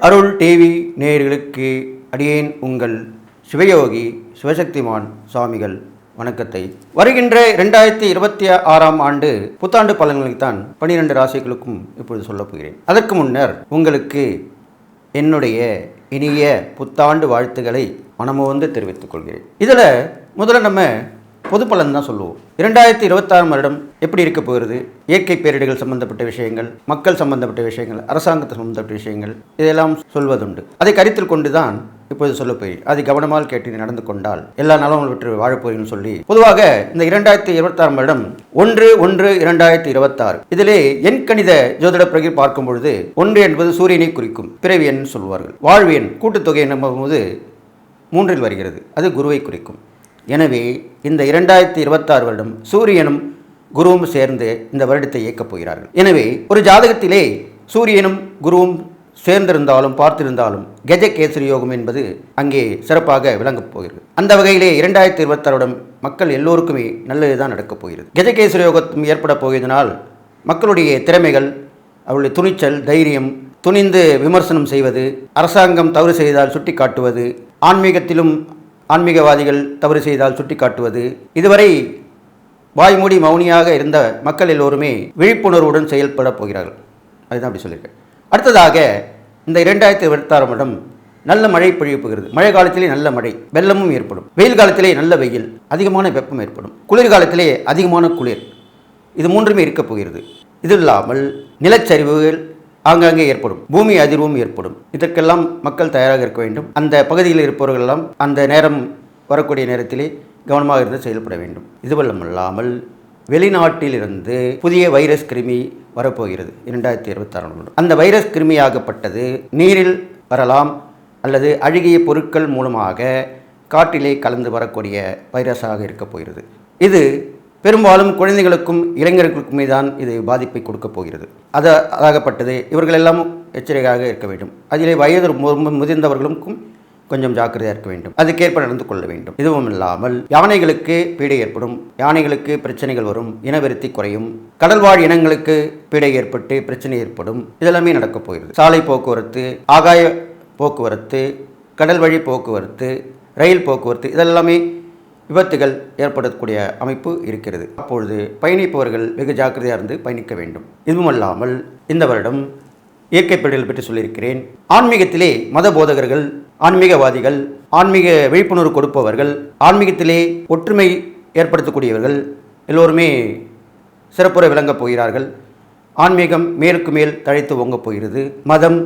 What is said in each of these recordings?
அருள் TV நேயர்களுக்கு அடியேன் உங்கள் சிவயோகி சிவசக்திமான் சுவாமிகள் வணக்கத்தை வருகின்ற 2026ஆம் ஆண்டு புத்தாண்டு பலன்களைத்தான் 12 ராசிகளுக்கும் இப்பொழுது சொல்லப் போகிறேன். அதற்கு முன்னர் உங்களுக்கு என்னுடைய இனிய புத்தாண்டு வாழ்த்துக்களை மனமோந்து தெரிவித்துக் கொள்கிறேன். இதில் முதல்ல நம்ம பொது பலன் தான் சொல்லுவோம். 2026 வருடம் எப்படி இருக்க போகிறது, இயற்கை பேரிடர்கள் சம்பந்தப்பட்ட விஷயங்கள், மக்கள் சம்பந்தப்பட்ட விஷயங்கள், அரசாங்கத்தை சம்பந்தப்பட்ட விஷயங்கள், இதெல்லாம் சொல்வதுண்டு. அதை கருத்தில் கொண்டு தான் இப்போது சொல்ல போய் அதை கவனமாக கேட்டு நடந்து கொண்டால் எல்லா நலமும் பெற்று வாழப்போகிறேன்னு சொல்லி பொதுவாக இந்த 2026 வருடம் 1/1/2026 இதிலே எண் கணித ஜோதிட பிரகி பார்க்கும் பொழுது 1 என்பது சூரியனை குறிக்கும் பிறவி எண் சொல்வார்கள். வாழ்வு எண் கூட்டுத்தொகை என்னும் போது 3 வருகிறது, அது குருவை குறிக்கும். எனவே இந்த 2026 வருடம் சூரியனும் குருவும் சேர்ந்து இந்த வருடத்தை இயக்கப் போகிறார்கள். எனவே ஒரு ஜாதகத்திலே சூரியனும் குருவும் சேர்ந்திருந்தாலும் பார்த்திருந்தாலும் கஜகேசரி யோகம் என்பது அங்கே சிறப்பாக விளங்கப் போகிறது. அந்த வகையிலே 2026 வருடம் மக்கள் எல்லோருக்குமே நல்லதுதான் நடக்கப் போகிறது. கஜகேசரி யோகம் ஏற்பட போவதனால் மக்களுடைய திறமைகள், அவருடைய துணிச்சல், தைரியம், துணிந்து விமர்சனம் செய்வது, அரசாங்கம் தவறு செய்தால் சுட்டி காட்டுவது, ஆன்மீகவாதிகள் தவறு செய்தால் சுட்டி காட்டுவது, இதுவரை வாய்மூடி மௌனியாக இருந்த மக்கள் எல்லோருமே விழிப்புணர்வுடன் செயல்பட போகிறார்கள். அதுதான் அப்படி சொல்லியிருக்கேன். அடுத்ததாக இந்த 2026 வருடம் நல்ல மழை பொழிய போகிறது. மழை காலத்திலே நல்ல மழை, வெள்ளமும் ஏற்படும். வெயில் காலத்திலே நல்ல வெயில், அதிகமான வெப்பம் ஏற்படும். குளிர்காலத்திலே அதிகமான குளிர், இது மூன்றுமே இருக்கப் போகிறது. இது இல்லாமல் நிலச்சரிவுகள் ஆங்காங்கே ஏற்படும், பூமி அதிர்வும் ஏற்படும். இதற்கெல்லாம் மக்கள் தயாராக இருக்க வேண்டும். அந்த பகுதியில் இருப்பவர்களெல்லாம் அந்த நேரம் வரக்கூடிய நேரத்திலே கவனமாக இருந்து செயல்பட வேண்டும். இதுவல்லமல்லாமல் வெளிநாட்டிலிருந்து புதிய வைரஸ் கிருமி வரப்போகிறது 2026. அந்த வைரஸ் கிருமியாகப்பட்டது நீரில் வரலாம் அல்லது அழுகிய பொருட்கள் மூலமாக காற்றிலே கலந்து வரக்கூடிய வைரஸாக இருக்கப் போகிறது. இது பெரும்பாலும் குழந்தைகளுக்கும் இளைஞர்களுக்குமே தான் இது பாதிப்பை கொடுக்க போகிறது. அதாகப்பட்டது இவர்களெல்லாம் எச்சரிக்கையாக இருக்க வேண்டும். அதிலே வயது முதிர்ந்தவர்களுக்கும் கொஞ்சம் ஜாக்கிரதையாக இருக்க வேண்டும். அதுக்கேற்ப நடந்து கொள்ள வேண்டும். இதுவும் இல்லாமல் யானைகளுக்கு பீடை ஏற்படும், யானைகளுக்கு பிரச்சனைகள் வரும், இனவெருத்தி குறையும், கடல்வாழ் இனங்களுக்கு பீடை ஏற்பட்டு பிரச்சனை ஏற்படும். இதெல்லாமே நடக்கப் போகிறது. சாலை போக்குவரத்து, ஆகாய போக்குவரத்து, கடல் வழி போக்குவரத்து, ரயில் போக்குவரத்து, இதெல்லாமே விபத்துகள் ஏற்படக்கூடிய அமைப்பு இருக்கிறது. அப்பொழுது பயணிப்பவர்கள் வெகு ஜாக்கிரதையாக இருந்து பயணிக்க வேண்டும். இதுவுமல்லாமல் இந்த வருடம் இயற்கை பேரிடர்கள் பற்றி சொல்லியிருக்கிறேன். ஆன்மீகத்திலே மத போதகர்கள், ஆன்மீகவாதிகள், ஆன்மீக விழிப்புணர்வு கொடுப்பவர்கள், ஆன்மீகத்திலே ஒற்றுமை ஏற்படுத்தக்கூடியவர்கள் எல்லோருமே சிறப்புற விளங்கப் போகிறார்கள். ஆன்மீகம் மேலுக்கு மேல் தழைத்து ஓங்கப் போகிறது. மதம்,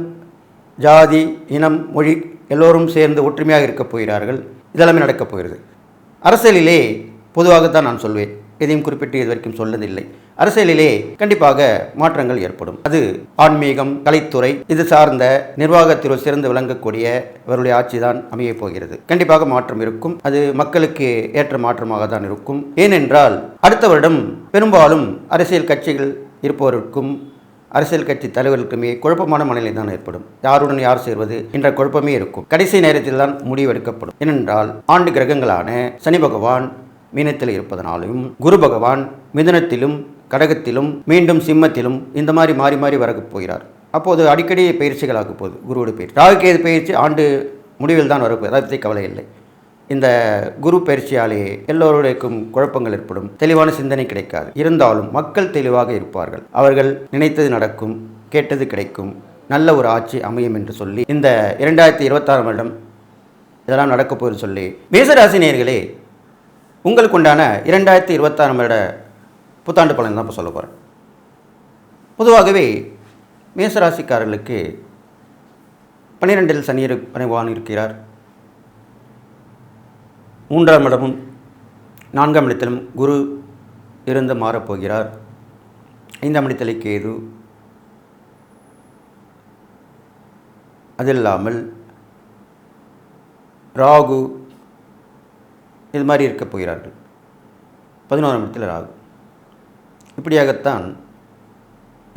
ஜாதி, இனம், மொழி எல்லோரும் சேர்ந்து ஒற்றுமையாக இருக்கப் போகிறார்கள். இதெல்லாமே நடக்கப் போகிறது. அரசியலிலே பொதுவாகத்தான் நான் சொல்வேன், எதையும் குறிப்பிட்டு இது வரைக்கும் சொல்லதில்லை. அரசியலிலே கண்டிப்பாக மாற்றங்கள் ஏற்படும். அது ஆன்மீகம், கலைத்துறை இது சார்ந்த நிர்வாகத்திற்கு சிறந்து விளங்கக்கூடிய இவருடைய ஆட்சி தான் அமையப் போகிறது. கண்டிப்பாக மாற்றம் இருக்கும். அது மக்களுக்கு ஏற்ற மாற்றமாக தான் இருக்கும். ஏனென்றால் அடுத்த வருடம் பெரும்பாலும் அரசியல் கட்சிகள் இருப்பவருக்கும் அரசியல் கட்சி தலைவர்களுக்குமே குழப்பமான மனநிலை தான் ஏற்படும். யாருடன் யார் சேர்வது என்ற குழப்பமே இருக்கும். கடைசி நேரத்தில் தான் முடிவெடுக்கப்படும். ஏனென்றால் ஆண்டு கிரகங்களான சனி பகவான் மீனத்தில் இருப்பதனாலும், குரு பகவான் மிதுனத்திலும் கடகத்திலும் மீண்டும் சிம்மத்திலும் இந்த மாதிரி மாறி மாறி வரப் போகிறார். அப்போது அடிக்கடி பயிற்சிகளாக போகுது. குருவோட பயிற்சி, ராகுகேது பயிற்சி ஆண்டு முடிவில் தான் வரப்போகுது. அதை பற்றி கவலை இல்லை. இந்த குரு பயிற்சியாலே எல்லோருடையும் குழப்பங்கள் ஏற்படும், தெளிவான சிந்தனை கிடைக்காது. இருந்தாலும் மக்கள் தெளிவாக இருப்பார்கள். அவர்கள் நினைத்தது நடக்கும், கேட்டது கிடைக்கும், நல்ல ஒரு ஆட்சி அமையும் என்று சொல்லி இந்த 2026 வருடம் இதெல்லாம் நடக்கப் போகுது சொல்லி மேசராசி நேயர்களே, உங்களுக்கு உண்டான 2026 வருட புத்தாண்டு பலன் தான் இப்போ சொல்ல போகிறேன். பொதுவாகவே மேசராசிக்காரர்களுக்கு 12 சனி பகவான் இருக்கிறார். 3ஆம் இடமும் 4ஆம் இடத்திலும் குரு இருந்து மாறப்போகிறார். 5ஆம் இடத்திலே கேது. அது இல்லாமல் ராகு இது மாதிரி இருக்கப் போகிறார்கள். 11ஆம் இடத்தில் ராகு. இப்படியாகத்தான்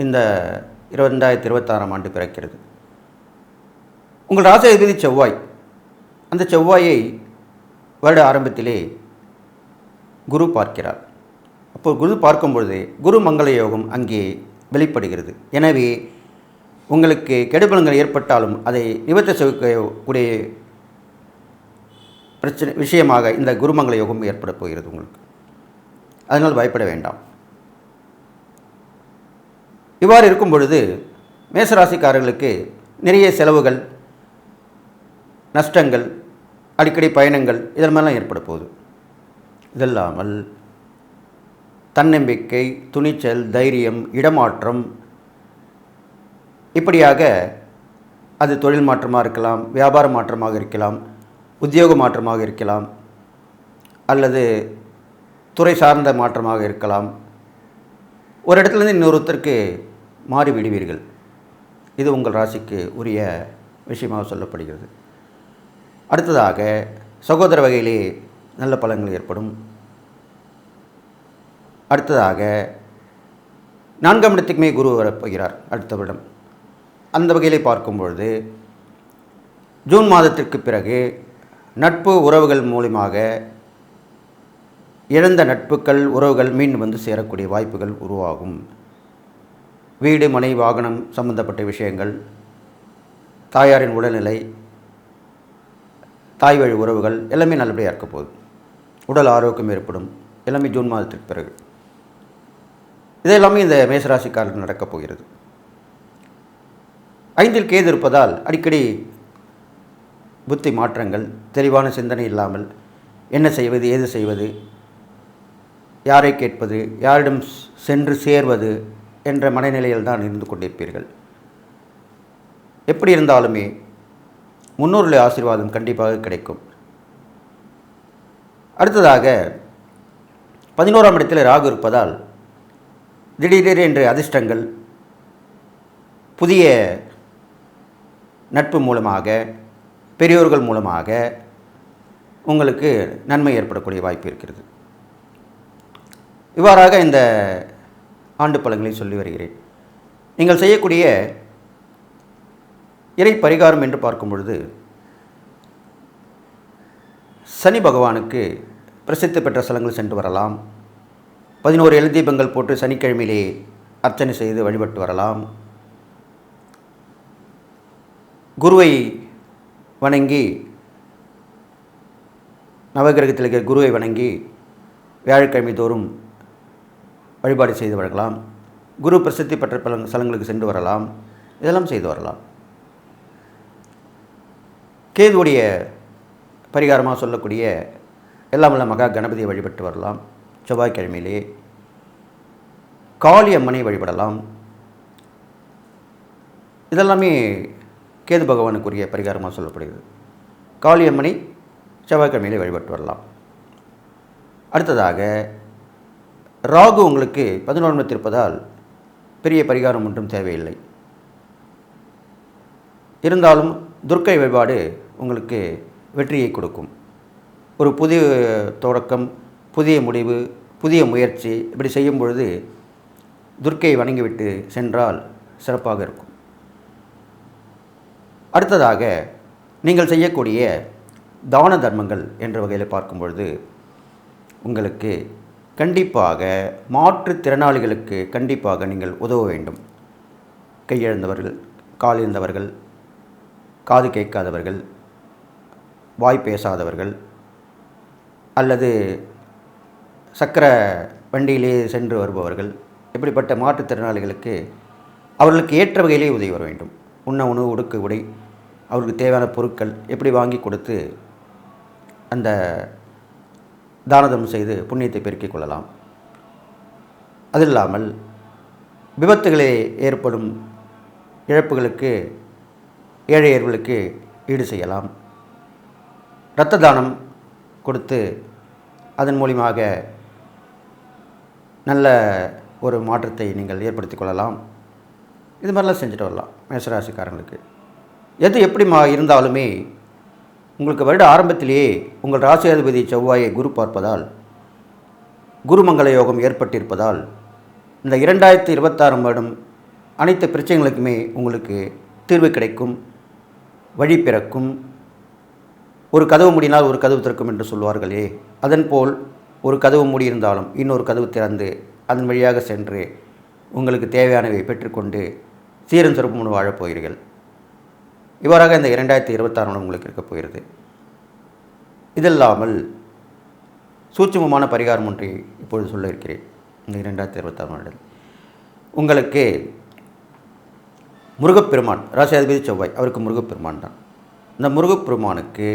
இந்த 2026 ஆண்டு பிறக்கிறது. உங்கள் ராசியாதிபதி செவ்வாய். அந்த செவ்வாயை வருட ஆரம்பத்திலே குரு பார்க்கிறார். அப்போது குரு பார்க்கும் பொழுது குரு மங்கள யோகம் அங்கே வெளிப்படுகிறது. எனவே உங்களுக்கு கெடுபலங்கள் ஏற்பட்டாலும் அதை நிவர்த்தி செய்யக்கூடிய பிரச்சனை விஷயமாக இந்த குருமங்கள யோகம் ஏற்பட போகிறது உங்களுக்கு. அதனால் பயப்பட வேண்டாம். இவ்வாறு இருக்கும் பொழுது மேசராசிக்காரர்களுக்கு நிறைய செலவுகள், நஷ்டங்கள், அடிக்கடி பயணங்கள் இதன் மாதிரிலாம் ஏற்பட போகுது. இதல்லாமல் தன்னம்பிக்கை, துணிச்சல், தைரியம், இடமாற்றம், இப்படியாக அது தொழில் மாற்றமாக இருக்கலாம், வியாபார மாற்றமாக இருக்கலாம், உத்தியோக மாற்றமாக இருக்கலாம், அல்லது துறை சார்ந்த மாற்றமாக இருக்கலாம். ஒரு இடத்துலேருந்து இன்னொருத்தருக்கு மாறி விடுவீர்கள். இது உங்கள் ராசிக்கு உரிய விஷயமாக சொல்லப்படுகிறது. அடுத்ததாக சகோதர வகையிலே நல்ல பலன்கள் ஏற்படும். அடுத்ததாக 4ஆம் இடத்துக்குமே குரு வரப்போகிறார் அடுத்த வருடம். அந்த வகையிலே பார்க்கும்பொழுது ஜூன் மாதத்திற்கு பிறகு நட்பு உறவுகள் மூலமாக இழந்த நட்புகள், உறவுகள் மீண்டும் வந்து சேரக்கூடிய வாய்ப்புகள் உருவாகும். வீடு, மனை, வாகனம் சம்பந்தப்பட்ட விஷயங்கள், தாயாரின் உடல்நிலை, தாய் வழி உறவுகள் எல்லாமே நல்லபடியாக இருக்க போகுது. உடல் ஆரோக்கியம் ஏற்படும். எல்லாமே ஜூன் மாதத்திற்கு பிறகு. இதெல்லாமே இந்த மேசராசிக்காரர்கள் நடக்கப் போகிறது. 5இல் கேது இருப்பதால் அடிக்கடி புத்தி மாற்றங்கள், தெளிவான சிந்தனை இல்லாமல் என்ன செய்வது, ஏது செய்வது, யாரை கேட்பது, யாரிடம் சென்று சேர்வது என்ற மனநிலையில் தான் இருந்து கொண்டிருப்பீர்கள். எப்படி இருந்தாலுமே முன்னோருடைய ஆசீர்வாதம் கண்டிப்பாக கிடைக்கும். அடுத்ததாக 11ஆம் இடத்தில் ராகு இருப்பதால் திடீரென்று அதிர்ஷ்டங்கள், புதிய நட்பு மூலமாக, பெரியோர்கள் மூலமாக உங்களுக்கு நன்மை ஏற்படக்கூடிய வாய்ப்பு இருக்கிறது. இவ்வாறாக இந்த ஆண்டு பலன்களை சொல்லி வருகிறேன். நீங்கள் செய்யக்கூடிய இறை பரிகாரம் என்று பார்க்கும் பொழுது சனி பகவானுக்கு பிரசித்தி பெற்ற ஸ்தலங்கள் சென்று வரலாம். 11 எல் தீபங்கள் போட்டு சனிக்கிழமையிலே அர்ச்சனை செய்து வழிபட்டு வரலாம். குருவை வணங்கி, நவகிரகத்தில் இருக்கிற குருவை வணங்கி வியாழக்கிழமை தோறும் வழிபாடு செய்து வரலாம். குரு பிரசித்தி பெற்ற பல ஸ்தலங்களுக்கு சென்று வரலாம். இதெல்லாம் செய்து வரலாம். கேதுவுடைய பரிகாரமாக சொல்லக்கூடிய எல்லாமல்ல மகா கணபதியை வழிபட்டு வரலாம். செவ்வாய்க்கிழமையிலே காளி அம்மனை வழிபடலாம். இதெல்லாமே கேது பகவானுக்குரிய பரிகாரமாக சொல்லப்படுகிறது. காளி அம்மனை செவ்வாய்க்கிழமையிலே வழிபட்டு வரலாம். அடுத்ததாக ராகு உங்களுக்கு 11 இருப்பதால் பெரிய பரிகாரம் ஒன்றும் தேவையில்லை. இருந்தாலும் துர்க்கை வழிபாடு உங்களுக்கு வெற்றியை கொடுக்கும். ஒரு புதிய தொடக்கம், புதிய முடிவு, புதிய முயற்சி இப்படி செய்யும் பொழுது துர்க்கையை வணங்கிவிட்டு சென்றால் சிறப்பாக இருக்கும். அடுத்ததாக நீங்கள் செய்யக்கூடிய தான தர்மங்கள் என்ற வகையில் பார்க்கும் பொழுது உங்களுக்கு கண்டிப்பாக மாற்றுத்திறனாளிகளுக்கு கண்டிப்பாக நீங்கள் உதவ வேண்டும். கையிழந்தவர்கள், கால் இழந்தவர்கள், காது கேட்காதவர்கள், வாய் பேசாதவர்கள், அல்லது சக்கர வண்டியிலே சென்று வருபவர்கள், இப்படிப்பட்ட மாற்றுத்திறனாளிகளுக்கு அவர்களுக்கு ஏற்ற வகையிலே உதவி வர வேண்டும். உண்ண உணவு, உடுக்க உடை, அவருக்கு தேவையான பொருட்கள் எப்படி வாங்கி கொடுத்து அந்த தானதம் செய்து புண்ணியத்தை பெருக்கிக் கொள்ளலாம். அது இல்லாமல் விபத்துகளில் ஏற்படும் இழப்புகளுக்கு, ஏழையர்களுக்கு ஈடு செய்யலாம். இரத்த தானம் கொடுத்து அதன் மூலியமாக நல்ல ஒரு மாற்றத்தை நீங்கள் ஏற்படுத்தி கொள்ளலாம். இது மாதிரிலாம் செஞ்சுட்டு வரலாம். மேஷராசிக்காரங்களுக்கு எது எப்படி இருந்தாலுமே உங்களுக்கு வருட ஆரம்பத்திலேயே உங்கள் ராசியாதிபதி செவ்வாயை குரு பார்ப்பதால், குருமங்கள யோகம் ஏற்பட்டிருப்பதால் இந்த 2026 வருடம் அனைத்து பிரச்சனைகளுக்குமே உங்களுக்கு தீர்வு கிடைக்கும், வழி பிறக்கும். ஒரு கதவு மூடினால் ஒரு கதவு திறக்கும் என்று சொல்வார்களே, அதன்போல் ஒரு கதவு மூடியிருந்தாலும் இன்னொரு கதவு திறந்து அதன் வழியாக சென்று உங்களுக்கு தேவையானவை பெற்றுக்கொண்டு சீரன் சிறப்புடன் வாழப் போகிறீர்கள். இவ்வாறாக இந்த 2026 உங்களுக்கு இருக்கப் போகிறது. இதில்லாமல் சூட்சுமமான பரிகாரம் ஒன்றை இப்பொழுது சொல்ல இருக்கிறேன். இந்த 2026 உங்களுக்கு முருகப்பெருமான், ராசியாதிபதி செவ்வாய், அவருக்கு முருகப்பெருமான் தான். இந்த முருகப்பெருமானுக்கு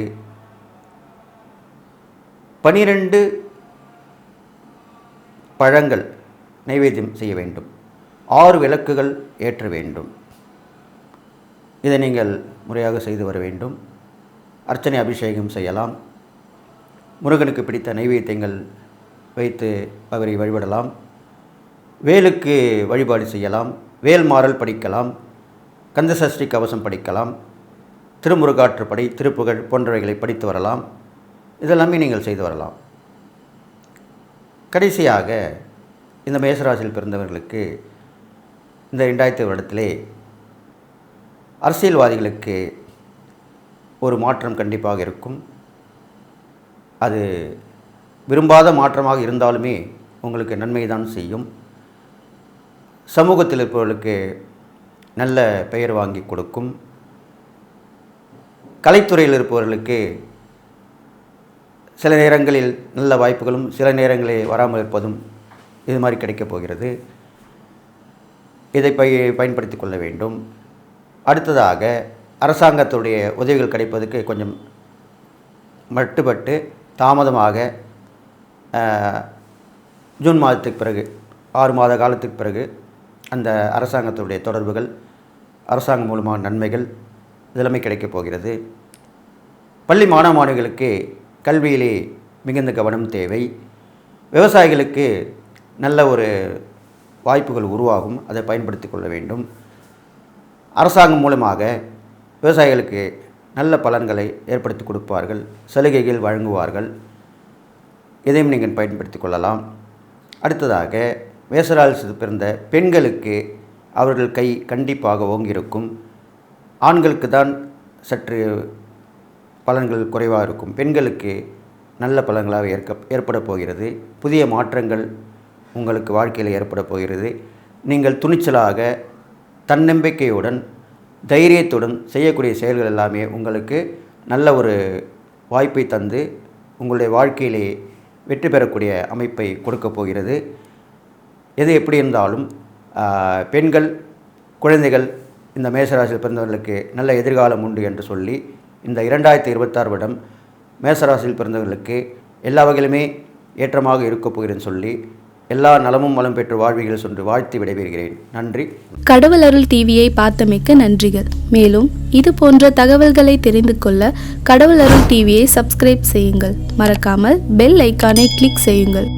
12 பழங்கள் நைவேத்தியம் செய்ய வேண்டும். 6 விளக்குகள் ஏற்ற வேண்டும். இதை நீங்கள் முறையாக செய்து வர வேண்டும். அர்ச்சனை அபிஷேகம் செய்யலாம். முருகனுக்கு பிடித்த நைவேத்தியங்கள் வைத்து அவரை வழிபடலாம். வேலுக்கு வழிபாடு செய்யலாம். வேல்மாறல் படிக்கலாம். கந்தசஷ்டி கவசம் படிக்கலாம். திருமுருகாற்றுப்படை, திருப்புகழ் போன்றவைகளை படித்து வரலாம். இதெல்லாமே நீங்கள் செய்து வரலாம். கடைசியாக இந்த மேசராசியில் பிறந்தவர்களுக்கு இந்த 2000 வருடத்திலே அரசியல்வாதிகளுக்கு ஒரு மாற்றம் கண்டிப்பாக இருக்கும். அது விரும்பாத மாற்றமாக இருந்தாலுமே உங்களுக்கு நன்மை தான் செய்யும். சமூகத்தில் இருப்பவர்களுக்கு நல்ல பெயர் வாங்கி கொடுக்கும். கலைத்துறையில் இருப்பவர்களுக்கு சில நேரங்களில் நல்ல வாய்ப்புகளும் சில நேரங்களில் வராமல் இருப்பதும் இது மாதிரி கிடைக்கப் போகிறது. இதை பயன்படுத்தி கொள்ள வேண்டும். அடுத்ததாக அரசாங்கத்துடைய உதவிகள் கிடைப்பதற்கு கொஞ்சம் மட்டுப்பட்டு தாமதமாக ஜூன் மாதத்துக்கு பிறகு 6 மாத காலத்துக்கு பிறகு அந்த அரசாங்கத்துடைய தொடர்புகள், அரசாங்கம் மூலமான நன்மைகள் இதெல்லாமே கிடைக்கப் போகிறது. பள்ளி மாணவ மாணவிகளுக்கு கல்வியிலே மிகுந்த கவனம் தேவை. விவசாயிகளுக்கு நல்ல ஒரு வாய்ப்புகள் உருவாகும். அதை பயன்படுத்தி கொள்ள வேண்டும். அரசாங்கம் மூலமாக விவசாயிகளுக்கு நல்ல பலன்களை ஏற்படுத்தி கொடுப்பார்கள். சலுகைகள் வழங்குவார்கள். இதையும் நீங்கள் பயன்படுத்தி கொள்ளலாம். அடுத்ததாக மேசராசியில் பிறந்த பெண்களுக்கு அவர்கள் கை கண்டிப்பாக ஓங்கியிருக்கும். ஆண்களுக்கு தான் சற்று பலன்கள் குறைவாக இருக்கும். பெண்களுக்கு நல்ல பலன்களாக ஏற்பட போகிறது. புதிய மாற்றங்கள் உங்களுக்கு வாழ்க்கையில் ஏற்பட போகிறது. நீங்கள் துணிச்சலாக தன்னம்பிக்கையுடன் தைரியத்துடன் செய்யக்கூடிய செயல்கள் எல்லாமே உங்களுக்கு நல்ல ஒரு வாய்ப்பை தந்து உங்களுடைய வாழ்க்கையிலே வெற்றி பெறக்கூடிய அமைப்பை கொடுக்கப் போகிறது. எது எப்படி இருந்தாலும் பெண்கள், குழந்தைகள், இந்த மேசராசியில் பிறந்தவர்களுக்கு நல்ல எதிர்காலம் உண்டு என்று சொல்லி இந்த 2026 வருடம் மேசராசியில் பிறந்தவர்களுக்கு எல்லா வகையிலுமே ஏற்றமாக இருக்கப் போகிறேன்னு சொல்லி எல்லா நலமும் வளம் பெற்று வாழ்வீர்கள் என்று வாழ்த்தி விடைபெறுகிறேன். நன்றி. கடவுள் அருள் டிவியை பார்த்தமைக்கு நன்றிகள். மேலும் இது போன்ற தகவல்களை தெரிந்து கொள்ள கடவுள் அருள் டிவியை சப்ஸ்கிரைப் செய்யுங்கள். மறக்காமல் பெல் ஐக்கானை கிளிக் செய்யுங்கள்.